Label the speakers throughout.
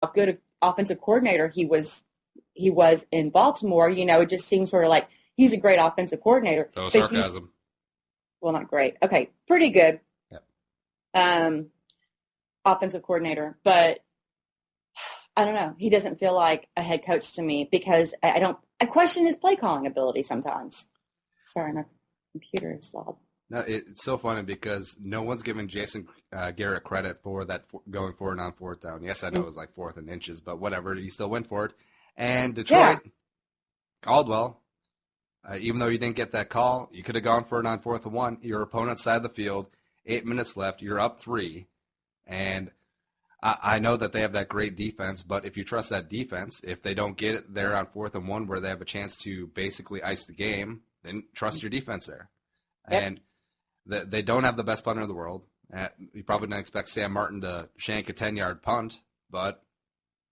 Speaker 1: good offensive coordinator he was in Baltimore. It just seems sort of like he's a great offensive coordinator.
Speaker 2: No sarcasm.
Speaker 1: Well, not great. Okay, pretty good.
Speaker 2: Yep.
Speaker 1: Offensive coordinator, but I don't know. He doesn't feel like a head coach to me because I question his play calling ability sometimes. Sorry, my computer is loud.
Speaker 2: No, it's so funny because no one's giving Jason Garrett credit for that going for it on fourth down. Yes, I know it was like fourth and inches, but whatever. He still went for it. And Detroit, Caldwell, even though you didn't get that call, you could have gone for it on 4th and 1. Your opponent's side of the field, 8 minutes left. You're up 3. And I know that they have that great defense, but if you trust that defense, if they don't get it there on 4th and 1 where they have a chance to basically ice the game, then trust your defense there.
Speaker 1: Yep.
Speaker 2: And they don't have the best punter in the world. You probably don't expect Sam Martin to shank a 10-yard punt, but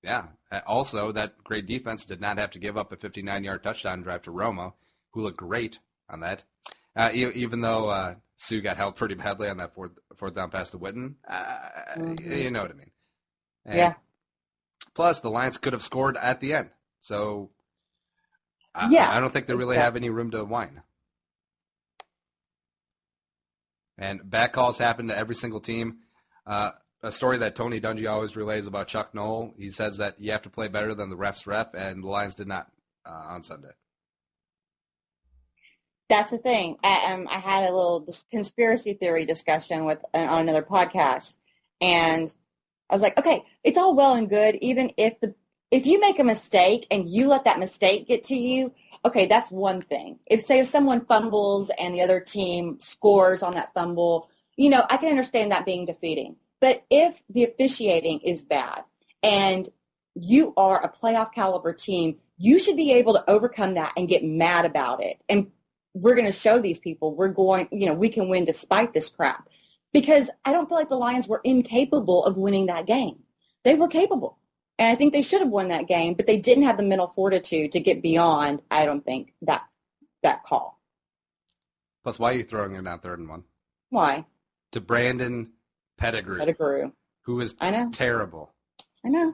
Speaker 2: yeah. Also, that great defense did not have to give up a 59-yard touchdown drive to Roma, who looked great on that. Even though Sue got held pretty badly on that fourth down pass to Witten. You know what I mean. And plus, the Lions could have scored at the end. So, I don't think they really have any room to whine. And bad calls happen to every single team. A story that Tony Dungy always relays about Chuck Noll. He says that you have to play better than the ref's ref, and the Lions did not on Sunday.
Speaker 1: That's the thing. I had a little conspiracy theory discussion on another podcast, and I was like, okay, it's all well and good. Even if you make a mistake and you let that mistake get to you, okay, that's one thing. If someone fumbles and the other team scores on that fumble, I can understand that being defeating. But if the officiating is bad and you are a playoff caliber team, you should be able to overcome that and get mad about it. And we're going to show these people we can win despite this crap. Because I don't feel like the Lions were incapable of winning that game. They were capable. And I think they should have won that game, but they didn't have the mental fortitude to get beyond, I don't think, that call.
Speaker 2: Plus, why are you throwing it on 3rd and 1?
Speaker 1: Why?
Speaker 2: To Brandon Pettigrew. Who is terrible.
Speaker 1: I know.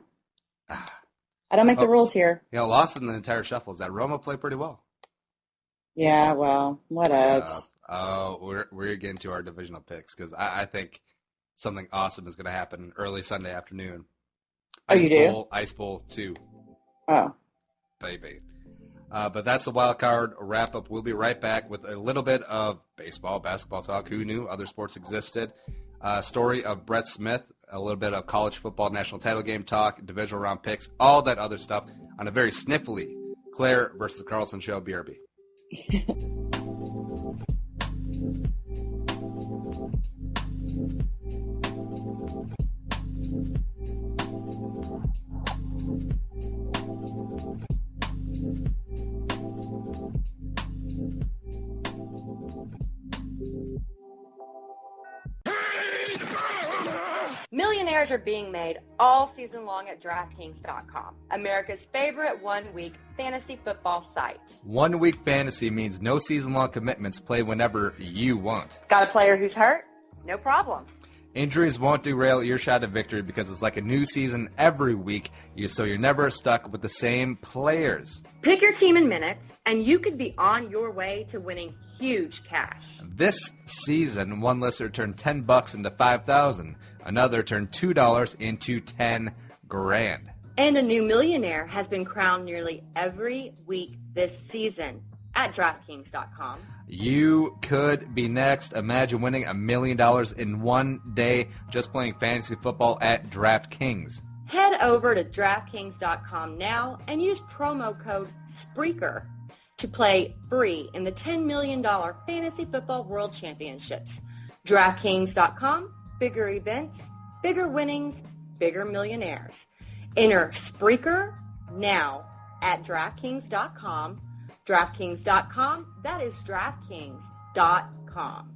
Speaker 1: I don't make the rules here.
Speaker 2: Lost in the entire shuffle. Is that Roma played pretty well?
Speaker 1: Yeah, well, what else?
Speaker 2: We're getting to our divisional picks because I think something awesome is going to happen early Sunday afternoon.
Speaker 1: You do?
Speaker 2: Ice Bowl 2.
Speaker 1: Oh.
Speaker 2: Baby. But that's the wild card wrap-up. We'll be right back with a little bit of baseball, basketball talk. Who knew other sports existed? Story of Brett Smith, a little bit of college football national title game talk, divisional round picks, all that other stuff on a very sniffly Claire-vs-Carlson show, BRB.
Speaker 3: Millionaires are being made all season long at DraftKings.com, America's favorite one-week fantasy football site.
Speaker 4: 1 week fantasy means no season-long commitments. Play whenever you want.
Speaker 3: Got a player who's hurt? No problem.
Speaker 4: Injuries won't derail your shot at victory because it's like a new season every week, so you're never stuck with the same players.
Speaker 3: Pick your team in minutes, and you could be on your way to winning huge cash.
Speaker 4: This season, one listener turned $10 into $5,000. Another turned $2 into $10,000.
Speaker 3: And a new millionaire has been crowned nearly every week this season at DraftKings.com.
Speaker 4: You could be next. Imagine winning $1 million in one day just playing fantasy football at DraftKings.
Speaker 3: Head over to DraftKings.com now and use promo code Spreaker to play free in the $10 million Fantasy Football World Championships. DraftKings.com, bigger events, bigger winnings, bigger millionaires. Enter Spreaker now at DraftKings.com. DraftKings.com, that is DraftKings.com.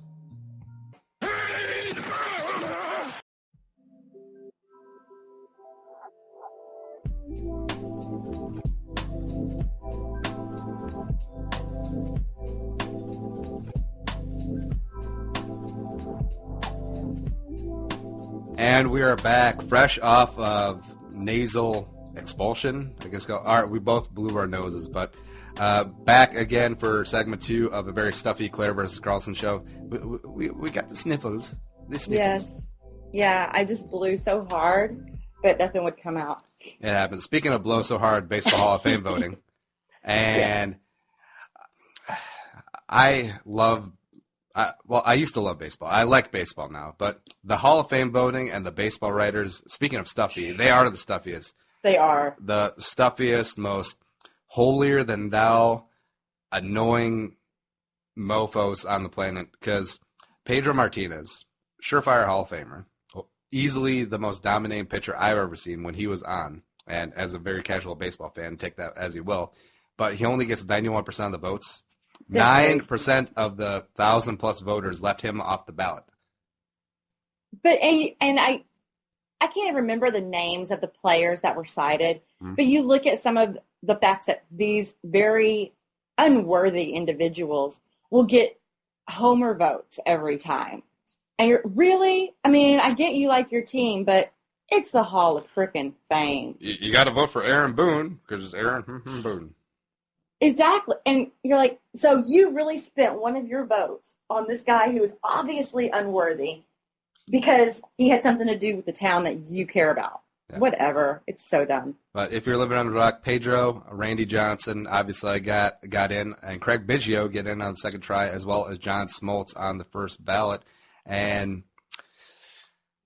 Speaker 2: And we are back, fresh off of nasal expulsion, I guess. All right, we both blew our noses, but back again for segment 2 of a very stuffy Claire-vs-Carlson show. We got the sniffles.
Speaker 1: Yes. Yeah, I just blew so hard, but nothing would come out.
Speaker 2: It happens. Speaking of blow so hard, Baseball Hall of Fame voting. And I used to love baseball. I like baseball now. But the Hall of Fame voting and the baseball writers, speaking of stuffy, they are the stuffiest.
Speaker 1: They are.
Speaker 2: The stuffiest, most holier-than-thou, annoying mofos on the planet. Because Pedro Martinez, surefire Hall of Famer, easily the most dominating pitcher I've ever seen when he was on. And as a very casual baseball fan, take that as you will. But he only gets 91% of the votes. 9% of the 1,000-plus voters left him off the ballot.
Speaker 1: But and I can't even remember the names of the players that were cited. Mm-hmm. But you look at some of the facts that these very unworthy individuals will get homer votes every time. And you're really, I mean, I get you like your team, but it's the Hall of frickin' Fame.
Speaker 2: You got to vote for Aaron Boone because it's Aaron Boone.
Speaker 1: Exactly. And you're like, so you really spent one of your votes on this guy who is obviously unworthy because he had something to do with the town that you care about. Yeah. Whatever. It's so dumb.
Speaker 2: But if you're living under the rock, Pedro, Randy Johnson, obviously got in, and Craig Biggio get in on the second try, as well as John Smoltz on the first ballot. And,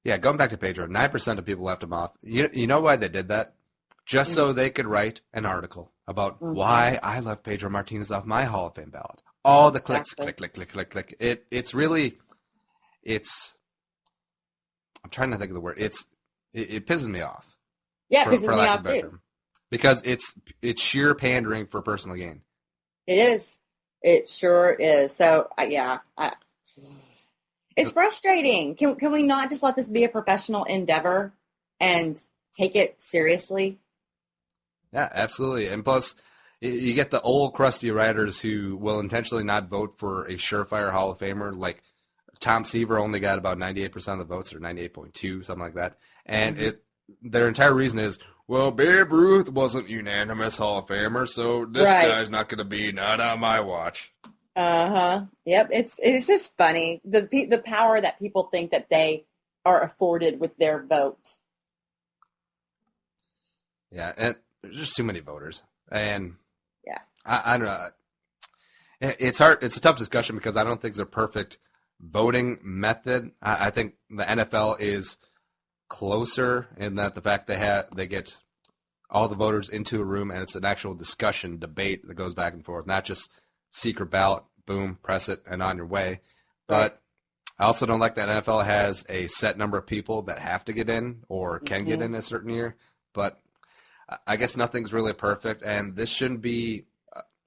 Speaker 2: yeah, going back to Pedro, 9% of people left him off. You know why they did that? Just so they could write an article about why I left Pedro Martinez off my Hall of Fame ballot. All the clicks, click. It's really, I'm trying to think of the word. It pisses me off.
Speaker 1: Yeah, it pisses me off too.
Speaker 2: Because it's sheer pandering for personal gain.
Speaker 1: It is. It sure is. So, it's frustrating. Can we not just let this be a professional endeavor and take it seriously?
Speaker 2: Yeah, absolutely. And plus, you get the old crusty writers who will intentionally not vote for a surefire Hall of Famer. Like Tom Seaver only got about 98% of the votes, or 98.2, something like that. And their entire reason is, well, Babe Ruth wasn't unanimous Hall of Famer, so this guy's not going to be, not on my watch.
Speaker 1: Uh-huh. Yep. It's just funny. The power that people think that they are afforded with their vote.
Speaker 2: Yeah, and there's just too many voters. And
Speaker 1: yeah,
Speaker 2: I don't know. It's hard. It's a tough discussion because I don't think there's a perfect voting method. I think the NFL is closer in that the fact they get all the voters into a room and it's an actual discussion, debate that goes back and forth, not just secret ballot, boom, press it, and on your way. But I also don't like that NFL has a set number of people that have to get in or can get in a certain year. But I guess nothing's really perfect, and this shouldn't be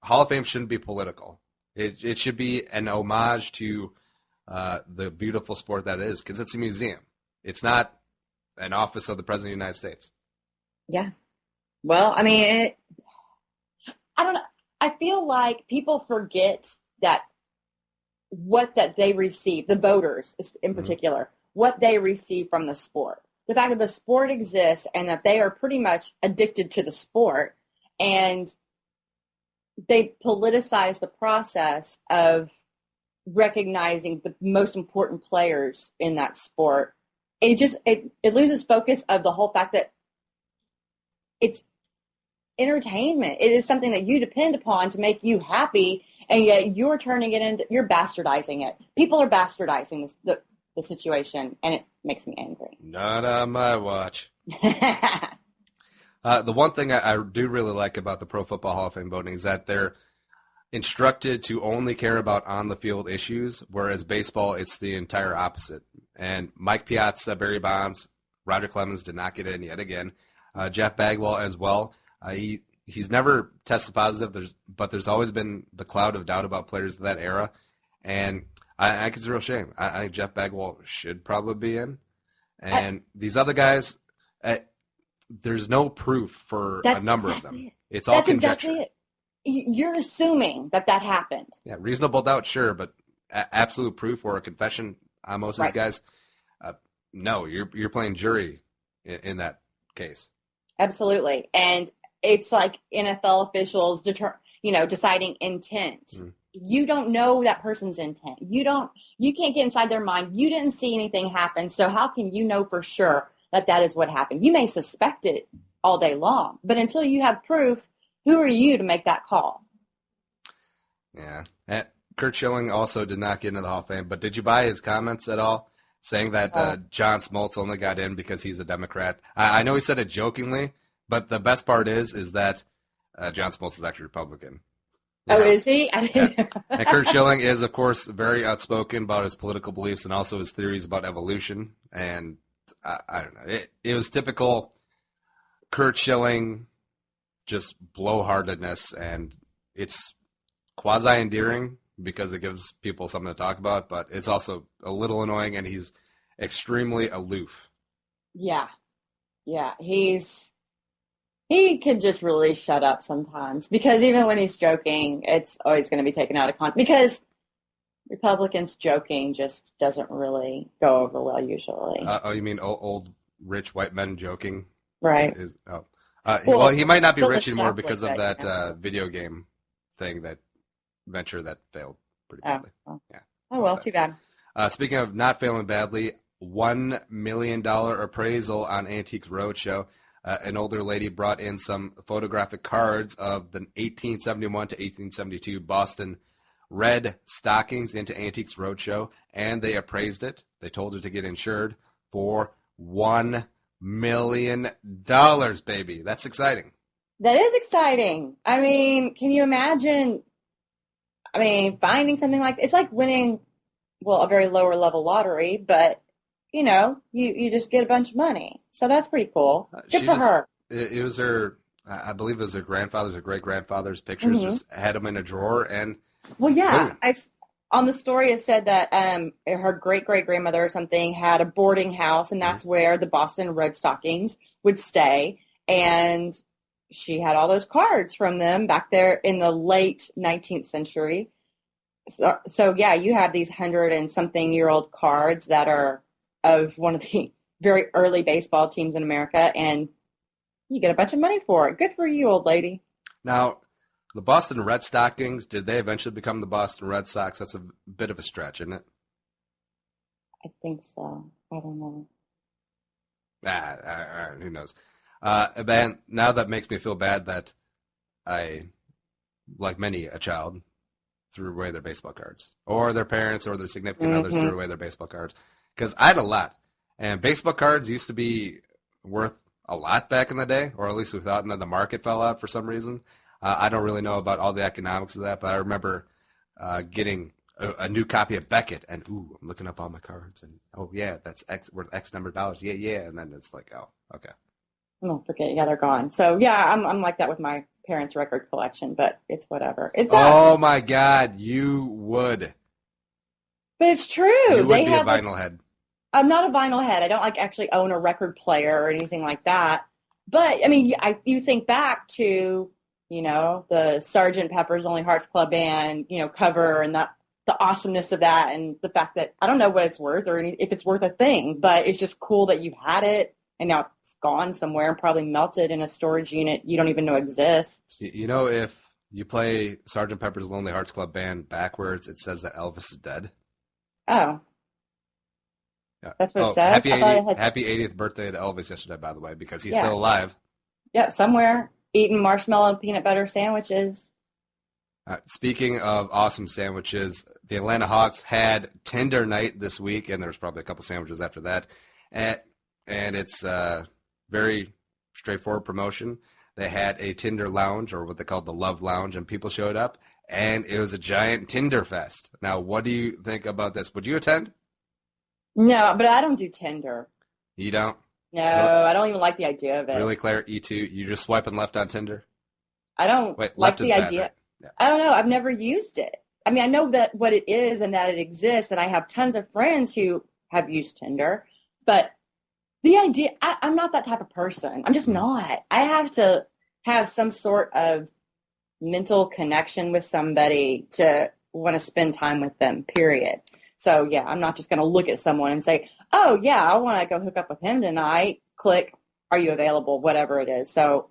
Speaker 2: Hall of Fame shouldn't be political. It should be an homage to the beautiful sport that it is, because it's a museum. It's not an office of the President of the United States.
Speaker 1: Yeah. Well, I mean, I don't know. I feel like people forget that that they receive, the voters in particular, what they receive from the sport. The fact that the sport exists and that they are pretty much addicted to the sport, and they politicize the process of recognizing the most important players in that sport. It loses focus of the whole fact that it's entertainment. It is something that you depend upon to make you happy, and yet you're turning it into, you're bastardizing it. People are bastardizing the situation, and it makes me angry.
Speaker 2: Not on my watch. The one thing I do really like about the Pro Football Hall of Fame voting is that they're instructed to only care about on-the-field issues, whereas baseball, it's the entire opposite. And Mike Piazza, Barry Bonds, Roger Clemens did not get in yet again. Jeff Bagwell as well. He's never tested positive, but there's always been the cloud of doubt about players of that era. And I think it's a real shame. I think Jeff Bagwell should probably be in. And these other guys, there's no proof for a number of them. It's all conjecture. Exactly it.
Speaker 1: You're assuming that happened.
Speaker 2: Yeah, reasonable doubt, sure, but absolute proof or a confession on most of these guys, no, you're playing jury in that case.
Speaker 1: Absolutely. And it's like NFL officials deciding intent. You don't know that person's intent. You can't get inside their mind. You didn't see anything happen. So how can you know for sure that is what happened? You may suspect it all day long, but until you have proof, who are you to make that call?
Speaker 2: Yeah. Kurt Schilling also did not get into the Hall of Fame, but did you buy his comments at all? Saying that John Smoltz only got in because he's a Democrat. I know he said it jokingly, but the best part is that John Smoltz is actually Republican.
Speaker 1: Is he? I didn't know.
Speaker 2: And Kurt Schilling is, of course, very outspoken about his political beliefs and also his theories about evolution. And I don't know. It was typical Kurt Schilling, just blowhardedness, and it's quasi-endearing because it gives people something to talk about, but it's also a little annoying, and he's extremely aloof.
Speaker 1: Yeah. He could just really shut up sometimes, because even when he's joking, it's always going to be taken out of context, because Republicans joking just doesn't really go over well usually.
Speaker 2: You mean old rich white men joking?
Speaker 1: Right.
Speaker 2: Well, he might not be rich anymore because of that video game venture that failed pretty badly.
Speaker 1: Too bad.
Speaker 2: Speaking of not failing badly, $1 million appraisal on Antiques Roadshow. An older lady brought in some photographic cards of the 1871 to 1872 Boston Red Stockings into Antiques Roadshow, and they appraised it. They told her to get insured for $1 million, baby. That's exciting.
Speaker 1: That is exciting. I mean, can you imagine? I mean, finding something like it's like winning, a very lower level lottery, but you just get a bunch of money. So that's pretty cool. Good for her.
Speaker 2: It was her, I believe it was her grandfather's or great-grandfather's pictures, just had them in a drawer. And
Speaker 1: well, yeah. On the story it said that her great-great-grandmother or something had a boarding house, and that's where the Boston Red Stockings would stay. And she had all those cards from them back there in the late 19th century. So yeah, you have these 100-and-something-year-old cards that are of one of the very early baseball teams in America, and you get a bunch of money for it. Good for you, old lady.
Speaker 2: Now, the Boston Red Stockings, did they eventually become the Boston Red Sox? That's a bit of a stretch, isn't it?
Speaker 1: I think so. I don't know.
Speaker 2: Who knows? Man, now that makes me feel bad that I, like many a child, threw away their baseball cards. Or their parents or their significant others threw away their baseball cards. Because I had a lot. And baseball cards used to be worth a lot back in the day, or at least we thought, and then the market fell out for some reason. I don't really know about all the economics of that, but I remember getting a new copy of Beckett, and I'm looking up all my cards, and that's worth X number of dollars. Yeah, and then it's like, okay.
Speaker 1: Oh, forget. Yeah, they're gone. So yeah, I'm like that with my parents' record collection, but it's whatever.
Speaker 2: Oh my God, you would.
Speaker 1: But it's true.
Speaker 2: You would be a vinyl head.
Speaker 1: I'm not a vinyl head. I don't actually own a record player or anything like that. But I mean, you think back to the Sgt. Pepper's Lonely Hearts Club Band cover, and the awesomeness of that, and the fact that I don't know what it's worth or if it's worth a thing, but it's just cool that you had it, and now it's gone somewhere and probably melted in a storage unit you don't even know exists.
Speaker 2: If you play Sgt. Pepper's Lonely Hearts Club Band backwards, it says that Elvis is dead.
Speaker 1: Oh. That's what it says.
Speaker 2: Happy 80th birthday to Elvis yesterday, by the way, because he's still alive.
Speaker 1: Yeah, somewhere eating marshmallow and peanut butter sandwiches.
Speaker 2: Speaking of awesome sandwiches, the Atlanta Hawks had Tinder night this week, and there was probably a couple sandwiches after that. And it's a very straightforward promotion. They had a Tinder lounge, or what they called the Love Lounge, and people showed up, and it was a giant Tinder fest. Now, what do you think about this? Would you attend?
Speaker 1: No, but I don't do Tinder.
Speaker 2: You don't?
Speaker 1: No, I don't even like the idea of it.
Speaker 2: Really, Claire? E2, you just swiping left on Tinder?
Speaker 1: I don't like the idea. Right? Yeah. I don't know. I've never used it. I mean, I know that what it is and that it exists, and I have tons of friends who have used Tinder, but the idea, I'm not that type of person. I'm just not. I have to have some sort of mental connection with somebody to want to spend time with them, period. So, yeah, I'm not just going to look at someone and say, oh, yeah, I want to go hook up with him tonight. Click, are you available, whatever it is. So